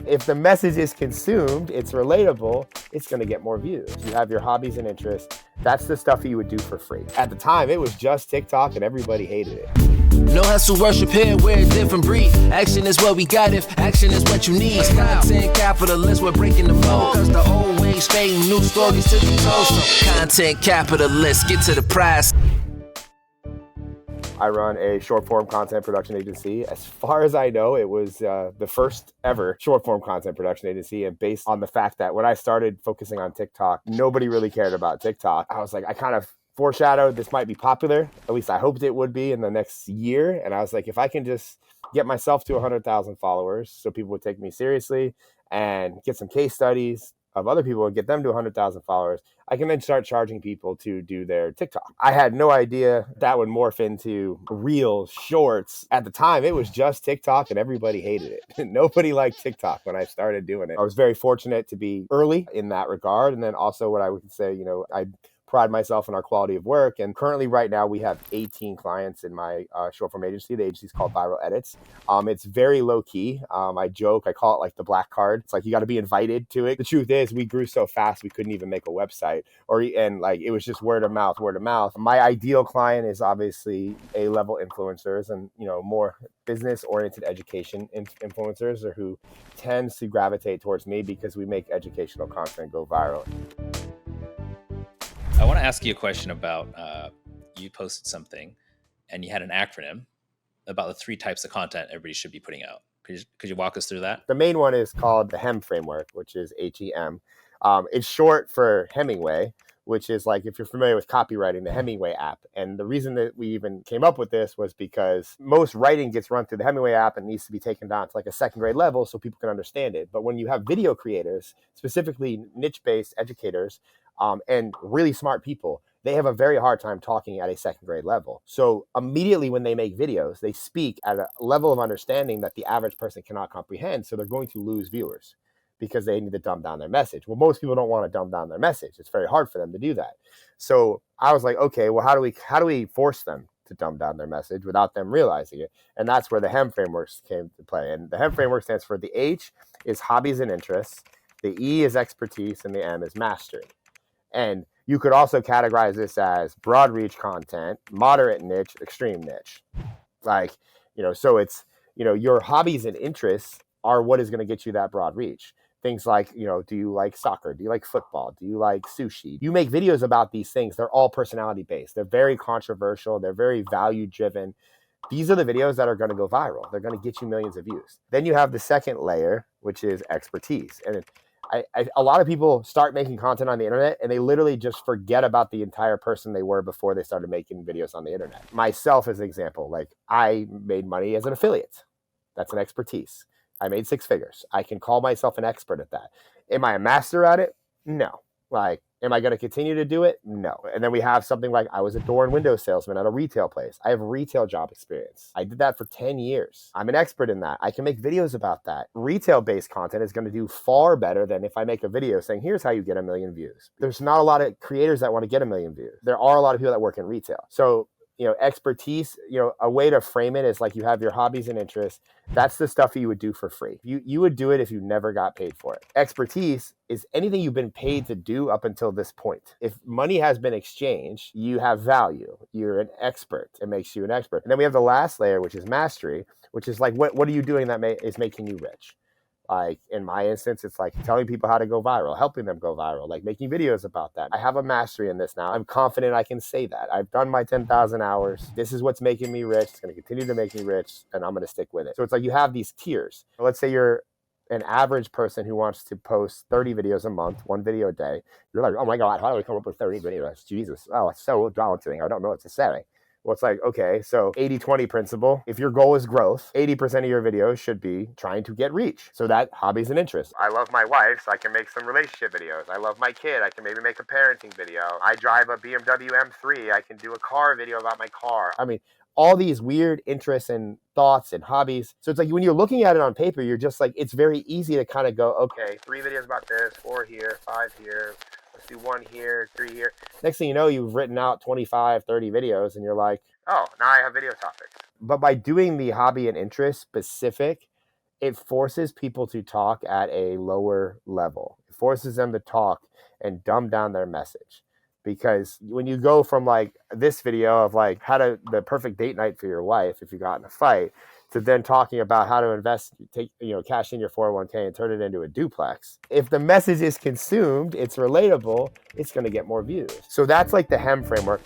If the message is consumed, it's relatable, it's going to get more views. You have your hobbies and interests. That's the stuff you would do for free. At the time, it was just TikTok and everybody hated it. No hustle, worship here, we're a different breed. Action is what we got if action is what you need. Content capitalists, we're breaking the mold. Cause the old ways fading, new stories to be told. So content capitalists, get to the prize. I run a short-form content production agency. As far as I know, it was the first ever short-form content production agency. And based on the fact that when I started focusing on TikTok, nobody really cared about TikTok. I was like, I kind of foreshadowed this might be popular. At least I hoped it would be in the next year. And I was like, if I can just get myself to 100,000 followers so people would take me seriously and get some case studies of other people and get them to 100,000 followers, I can then start charging people to do their TikTok. I had no idea that would morph into Reels, Shorts. At the time, it was just TikTok and everybody hated it. Nobody liked TikTok when I started doing it. I was very fortunate to be early in that regard. And then also what I would say, I pride myself in our quality of work. And currently right now we have 18 clients in my short form agency. The agency is called Viral Edits. It's very low key. I joke, I call it like the black card. It's like you got to be invited to it. The truth is we grew so fast we couldn't even make a website and it was just word of mouth. My ideal client is obviously A-level influencers and, more business oriented education influencers or who tends to gravitate towards me because we make educational content go viral. I want to ask you a question about you posted something and you had an acronym about the 3 types of content everybody should be putting out. Could you walk us through that? The main one is called the HEM framework, which is HEM. It's short for Hemingway, which is like, if you're familiar with copywriting, the Hemingway app. And the reason that we even came up with this was because most writing gets run through the Hemingway app and needs to be taken down to like a second grade level so people can understand it. But when you have video creators, specifically niche-based educators, and really smart people, they have a very hard time talking at a second grade level. So immediately when they make videos, they speak at a level of understanding that the average person cannot comprehend. So they're going to lose viewers because they need to dumb down their message. Well, most people don't want to dumb down their message. It's very hard for them to do that. So I was like, okay, well, how do we force them to dumb down their message without them realizing it? And that's where the HEM frameworks came to play. And the HEM framework stands for the H is hobbies and interests, the E is expertise, and the M is mastery. And you could also categorize this as broad reach content, moderate niche, extreme niche. So it's, your hobbies and interests are what is going to get you that broad reach. Things like, do you like soccer? Do you like football? Do you like sushi? You make videos about these things. They're all personality based. They're very controversial. They're very value driven. These are the videos that are going to go viral. They're going to get you millions of views. Then you have the second layer, which is expertise. And a lot of people start making content on the internet and they literally just forget about the entire person they were before they started making videos on the internet. Myself as an example, I made money as an affiliate. That's an expertise. I made 6 figures. I can call myself an expert at that. Am I a master at it? No. Am I going to continue to do it? No. And then we have something like I was a door and window salesman at a retail place. I have retail job experience. I did that for 10 years. I'm an expert in that. I can make videos about that. Retail-based content is going to do far better than if I make a video saying, here's how you get 1 million views. There's not a lot of creators that want to get 1 million views. There are a lot of people that work in retail. So, expertise, a way to frame it is like you have your hobbies and interests. That's the stuff you would do for free. You would do it if you never got paid for it. Expertise is anything you've been paid to do up until this point. If money has been exchanged, you have value. You're an expert. It makes you an expert. And then we have the last layer, which is mastery, which is like, what are you doing that is making you rich? Like in my instance, it's like telling people how to go viral, helping them go viral, like making videos about that. I have a mastery in this now. I'm confident I can say that. I've done my 10,000 hours. This is what's making me rich. It's going to continue to make me rich, and I'm going to stick with it. So it's like you have these tiers. Let's say you're an average person who wants to post 30 videos a month, 1 video a day. You're like, oh my God, how do I come up with 30 videos? Jesus, oh, it's so daunting. I don't know what to say. Well, it's like, okay, so 80-20 principle. If your goal is growth, 80% of your videos should be trying to get reach. So that hobbies and interests. I love my wife, so I can make some relationship videos. I love my kid. I can maybe make a parenting video. I drive a BMW M3. I can do a car video about my car. I mean, all these weird interests and thoughts and hobbies. So it's like when you're looking at it on paper, you're just like, it's very easy to kind of go, okay, 3 videos about this, 4 here, 5 here. Let's do 1 here, 3 here. Next thing you know, you've written out 25, 30 videos and you're like, oh, now I have video topics. But by doing the hobby and interest specific, it forces people to talk at a lower level. It forces them to talk and dumb down their message. Because when you go from like this video of like how to the perfect date night for your wife if you got in a fight, to then talking about how to invest, cash in your 401k and turn it into a duplex. If the message is consumed, it's relatable, it's going to get more views. So that's like the HEM framework.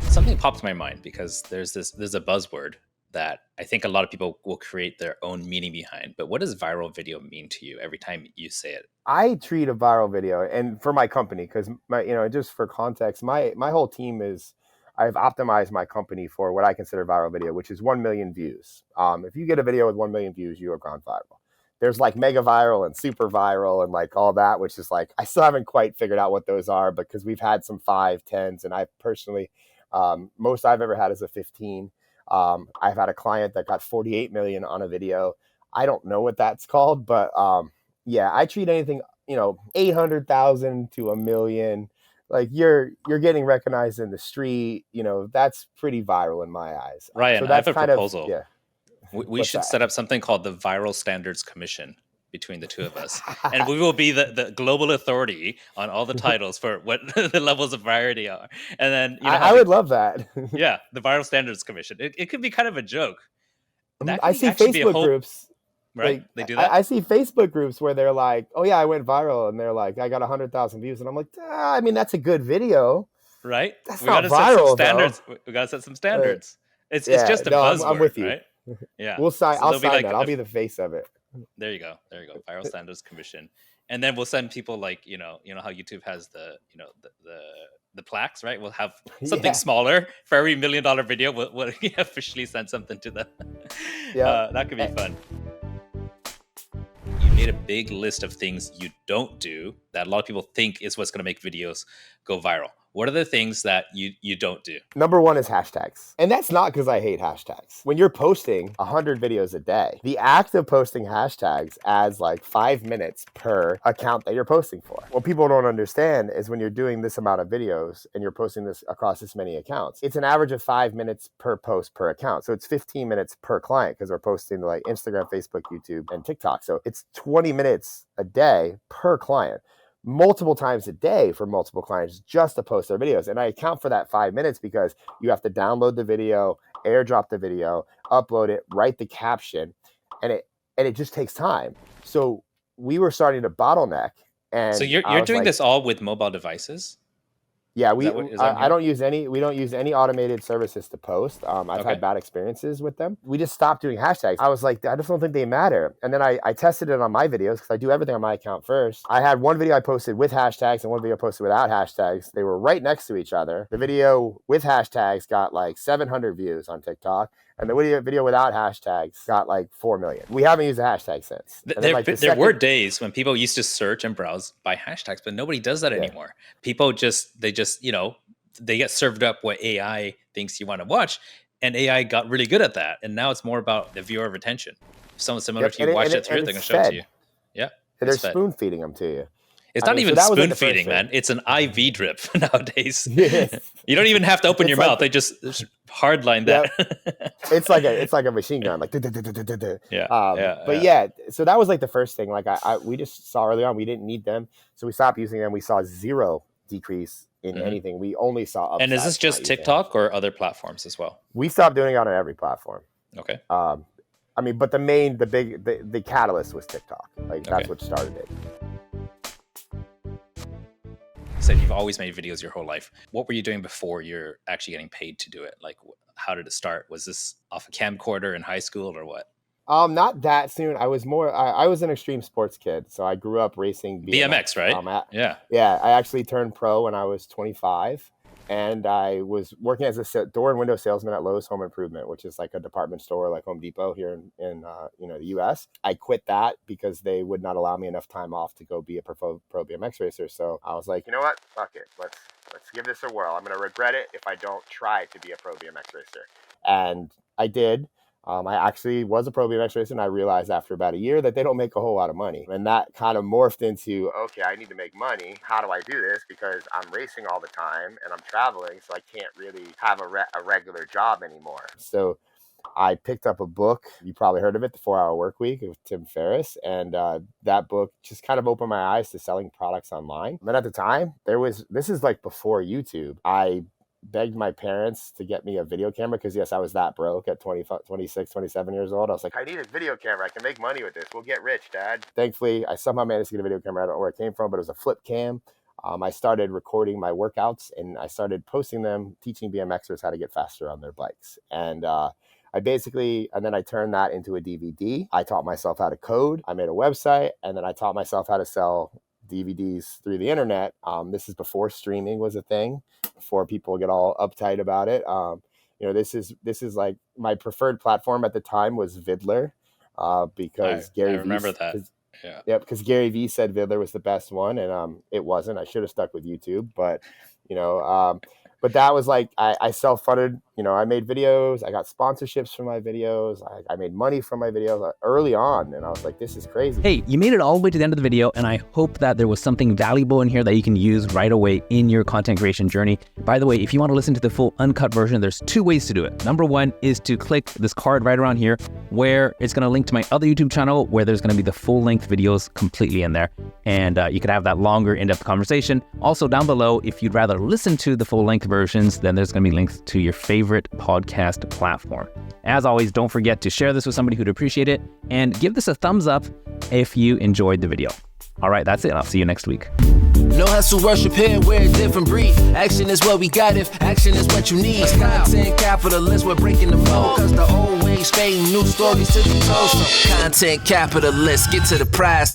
Something popped in my mind because there's a buzzword that I think a lot of people will create their own meaning behind. But what does viral video mean to you every time you say it? I treat a viral video, and for my company, because just for context, my whole team is, I've optimized my company for what I consider viral video, which is 1 million views. If you get a video with 1 million views, you have gone viral. There's like mega viral and super viral and like all that, which is like, I still haven't quite figured out what those are, because we've had some 5, 10s, and I personally, most I've ever had is a 15. I've had a client that got 48 million on a video. I don't know what that's called, but yeah, I treat anything, 800,000 to 1 million. Like you're getting recognized in the street, that's pretty viral in my eyes. Ryan, so that's I have a proposal. Yeah. We should set up something called the Viral Standards Commission between the two of us. And we will be the global authority on all the titles for what the levels of virality are. And then I would love that. Yeah, the Viral Standards Commission. It could be kind of a joke. I see Facebook groups. Right? Like, they do that? I see Facebook groups where they're like, oh yeah, I went viral, and they're like, I got 100,000 views. And I'm like, I mean, that's a good video. Right? That's not viral, though. We got to set some standards. It's Yeah, just a no, buzzword, I'm with you. right? Yeah. We'll sign. So I'll they'll be sign like that. I'll be the face of it. There you go. Viral Standards Commission. And then we'll send people like, how YouTube has the plaques, right? We'll have something smaller for every $1 million video. We'll officially send something to them. Yeah. That could be fun. You made a big list of things you don't do that a lot of people think is what's going to make videos go viral. What are the things that you don't do? Number one is hashtags. And that's not because I hate hashtags. When you're posting 100 videos a day, the act of posting hashtags adds like 5 minutes per account that you're posting for. What people don't understand is when you're doing this amount of videos and you're posting this across this many accounts, it's an average of 5 minutes per post per account. So it's 15 minutes per client because we're posting to like Instagram, Facebook, YouTube, and TikTok. So it's 20 minutes a day per client, multiple times a day for multiple clients just to post their videos. And I account for that 5 minutes because you have to download the video, airdrop the video, upload it, write the caption, and it just takes time. So we were starting to bottleneck. And so you're doing this all with mobile devices? Yeah, we don't use any automated services to post. I've had bad experiences with them. We just stopped doing hashtags. I was like, I just don't think they matter. And then I tested it on my videos because I do everything on my account first. I had one video I posted with hashtags and one video I posted without hashtags. They were right next to each other. The video with hashtags got like 700 views on TikTok. And the video without hashtags got like 4 million. We haven't used a hashtag since. There were days when people used to search and browse by hashtags, but nobody does that anymore. People they get served up what AI thinks you want to watch, and AI got really good at that. And now it's more about the viewer retention. If someone similar to you watch it through, they're going to show it to you. Yeah. And they're spoon feeding them to you. It's not even spoon feeding, man. It's an IV drip nowadays. Yes. You don't even have to open your mouth. They just hardline that. It's like a machine gun, like Yeah. So that was like the first thing. Like we just saw early on we didn't need them, so we stopped using them. We saw zero decrease in anything. We only saw upside. And is this just TikTok or other platforms as well? We stopped doing it on every platform. Okay. But the catalyst was TikTok. Like that's what started it. Said you've always made videos your whole life. What were you doing before you're actually getting paid to do it? Like, how did it start? Was this off a camcorder in high school or what? Not that soon. I was I was an extreme sports kid, so I grew up racing BMX, right? Yeah. I actually turned pro when I was 25, and I was working as a door and window salesman at Lowe's Home Improvement, which is like a department store like Home Depot here in the U.S. I quit that because they would not allow me enough time off to go be a pro BMX racer. So I was like, you know what? Fuck it. Let's give this a whirl. I'm gonna regret it if I don't try to be a pro BMX racer. And I did. I actually was a pro BMX racer, and I realized after about a year that they don't make a whole lot of money. And that kind of morphed into, okay, I need to make money. How do I do this? Because I'm racing all the time and I'm traveling, so I can't really have a regular job anymore. So I picked up a book. You probably heard of it, The 4-Hour Workweek with Tim Ferriss. And that book just kind of opened my eyes to selling products online. And at the time, this is like before YouTube. I begged my parents to get me a video camera because, yes, I was that broke at 26, 27 years old. I was like, I need a video camera. I can make money with this. We'll get rich, Dad. Thankfully, I somehow managed to get a video camera. I don't know where it came from, but it was a flip cam. I started recording my workouts and I started posting them, teaching BMXers how to get faster on their bikes. And then I turned that into a DVD. I taught myself how to code. I made a website, and then I taught myself how to sell DVDs through the internet. This is before streaming was a thing, before people get all uptight about it. This is like my preferred platform at the time was Vidler, because Gary I remember Vee, that. Yeah. Yep, because Gary Vee said Vidler was the best one, and it wasn't. I should have stuck with YouTube, but but that was like I self-funded. I made videos. I got sponsorships for my videos. I made money from my videos early on, and I was like, this is crazy. Hey, you made it all the way to the end of the video, and I hope that there was something valuable in here that you can use right away in your content creation journey. By the way, if you want to listen to the full uncut version, there's 2 ways to do it. Number 1 is to click this card right around here, where it's going to link to my other YouTube channel, where there's going to be the full-length videos completely in there, and you could have that longer, in-depth conversation. Also, down below, if you'd rather listen to the full-length versions, then there's going to be links to your favorite podcast platform. As always, don't forget to share this with somebody who'd appreciate it, and give this a thumbs up if you enjoyed the video. All right, that's it. I'll see you next week. No hustle, worship here, we're a different breed. Action is what we got if action is what you need. Content capitalists, we're breaking the mold. Cause the old ways fading, new stories to be told. So content capitalists, get to the prize.